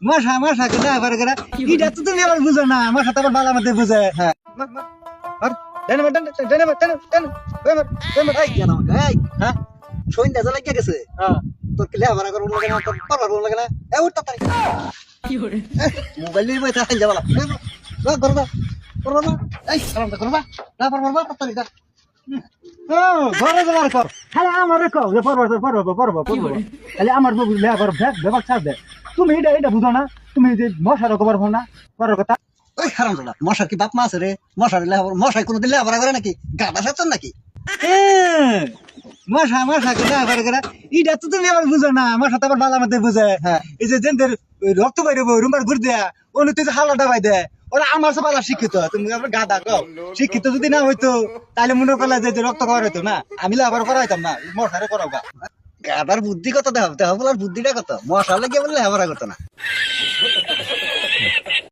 মশা মশা কে লেবার করে এটা তো তুমি আবার বুঝো না মশা তো আবার বালা মধ্যে বুঝে হ্যাঁ আর দেন দেন দেন দেন দেন এই কেন এই হ্যাঁ সন্ধ্যা জ্বালা কে গেছে হ্যাঁ তোর কি লেবার করে লাগে না তোর পারবার লাগে না এ উঠ তাড়াতাড়ি কি করে মোবাইল নিয়ে বসে থাকেন যাবা না করবা করবা না এই সালাম করবা না পারবা তাড়াতাড়ি যা ও ঘরে যাবার কর খালি আমারে কও যে পড়বা খালি আমার বউ লেবার ব্যাগ ব্যাগ ছাড় দে তুমি এটা বুঝো না তুমি যে মশার খবর ভো না পরের কথা ওই হারাম দাদা মশার কি বাপ মা আছে রে মশার লেবার মশাই কোনো দিলে আবার করে নাকি গাদা সাচ্ছেন নাকি মশা মশা কে লেবার করে এটা তো তুমি আবার বুঝো না মশা তো আবার বালা মধ্যে বুঝে হ্যাঁ এই যে জেনদের রক্ত বাইরে রুমার ঘুর দেয়া ওনে তুই যে হালা ডাবাই দেয় ওরা আমার সব আলাদা শিক্ষিত তুমি আবার গাদা কও শিক্ষিত যদি না হইতো তাহলে মনে করলে যে রক্ত করা হইতো না আমি আবার করা হইতাম না মশারে করাও গা গাদার বুদ্ধি কত দেখাবো বলার বুদ্ধিটা কত মশা লাগিয়ে বললে আবার করতো না